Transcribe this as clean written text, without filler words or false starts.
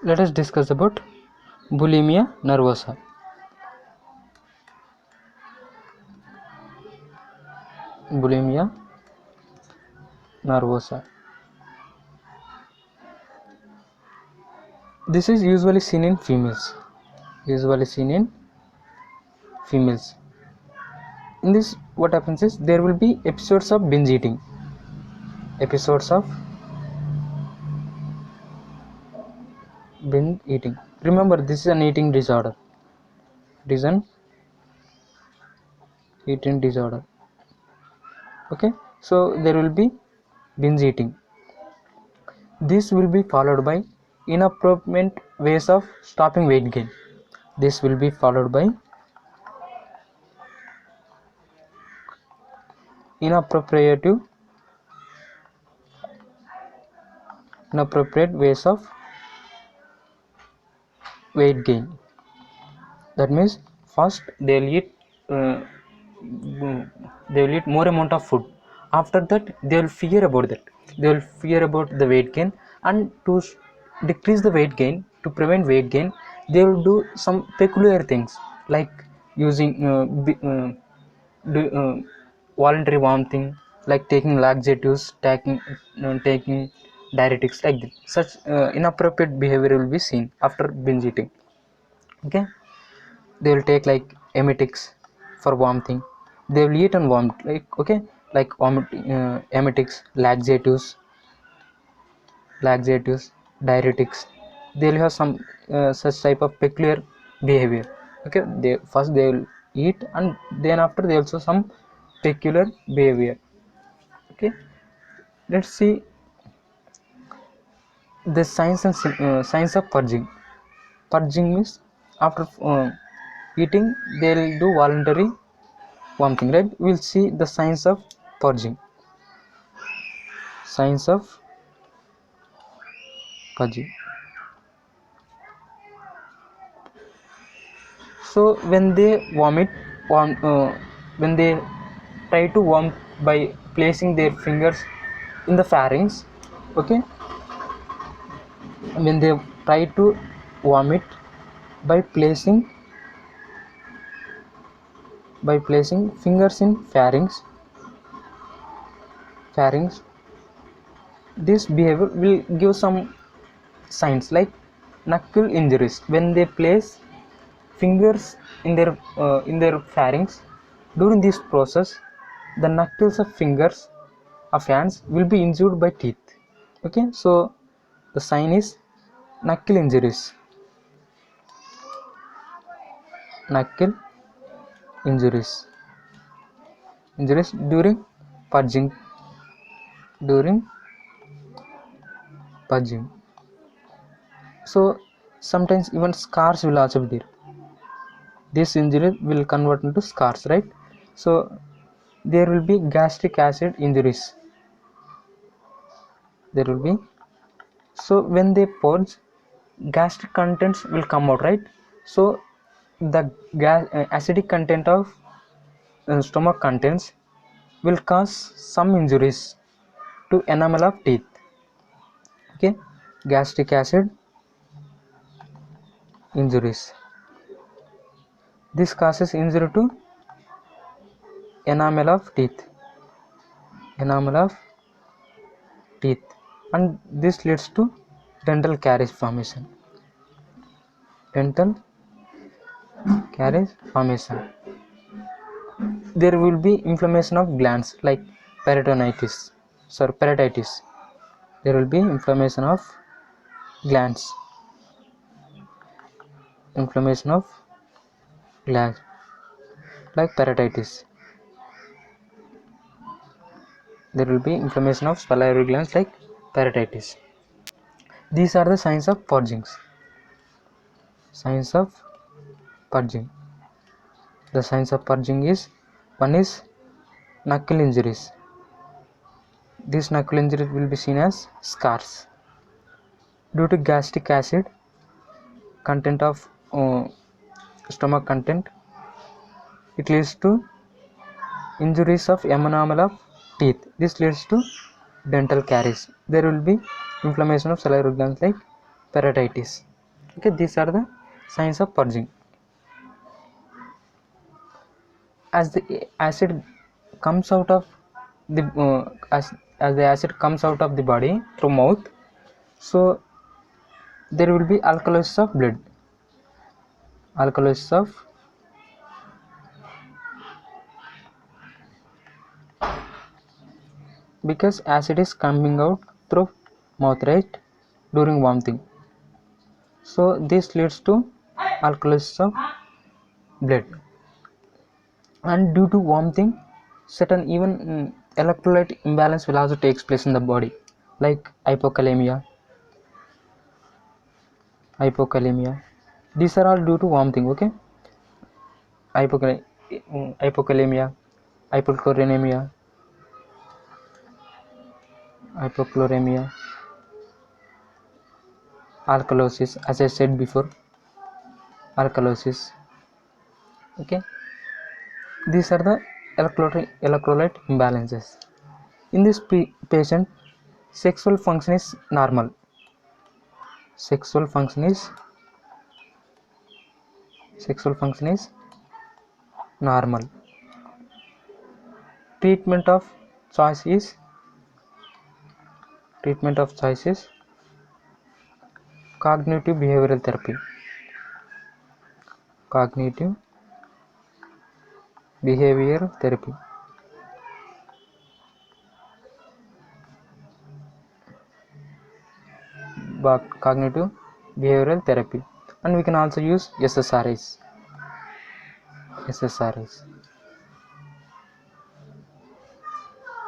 Let us discuss about bulimia nervosa. Bulimia nervosa. This is usually seen in females. In this, what happens is there will be episodes of binge eating. Remember, this is an eating disorder. It is an eating disorder. Okay, so there will be binge eating. This will be followed by inappropriate ways of stopping weight gain. This will be followed by inappropriate ways of weight gain. That means first they will eat more amount of food. After that they will fear about the weight gain, and to decrease the weight gain, to prevent weight gain, they will do some peculiar things like using voluntary vomiting, like taking laxatives, taking diuretics, like that. Such inappropriate behavior will be seen after binge eating. Okay, they will take like emetics for vomiting. They will eat and vomit, like emetics, laxatives, diuretics. They will have some such type of peculiar behavior. Okay, they will eat, and then after they also some peculiar behavior. Okay, let's see the signs of purging. Purging means after eating they will do voluntary vomiting, right? We'll see the signs of purging. So when they when they try to vomit by placing their fingers in the pharynx, okay, when they try to vomit by placing fingers in pharynx, this behavior will give some signs like knuckle injuries. When they place fingers in their pharynx, during this process the knuckles of fingers of hands will be injured by teeth. Okay, so the sign is knuckle injuries during purging. So sometimes even scars will also be there. This injury will convert into scars, right? So there will be gastric acid injuries. So when they purge, gastric contents will come out, right? So the acidic content of stomach contents will cause some injuries to enamel of teeth. Okay, gastric acid injuries. This causes injury to enamel of teeth, and this leads to dental caries formation. There will be inflammation of glands like peritonitis. Peritonitis. There will be inflammation of glands. Like peritonitis. There will be inflammation of salivary glands like peritonitis. These are the signs of purging. The signs of purging is, one is knuckle injuries. These knuckle injuries will be seen as scars due to gastric acid content of stomach content. It leads to injuries of enamel of teeth. This leads to dental caries. There will be inflammation of salivary glands like peritonitis. Okay, these are the signs of purging. As the acid comes out of the as the acid comes out of the body through mouth, so there will be alkalosis of blood, alkalosis of because acid is coming out through mouth, right, during vomiting. So this leads to alkalosis of blood, and due to vomiting, certain even electrolyte imbalance will also takes place in the body, like hypokalemia. These are all due to vomiting. Okay, hypokalemia, hypochloremia, hypochloremia, alkalosis, as I said before, alkalosis. Okay, these are the electrolyte imbalances. In this patient, sexual function is normal. Sexual function is normal. Treatment of choice is cognitive behavioral therapy. Cognitive behavioral therapy. Cognitive behavioral therapy, and we can also use SSRIs.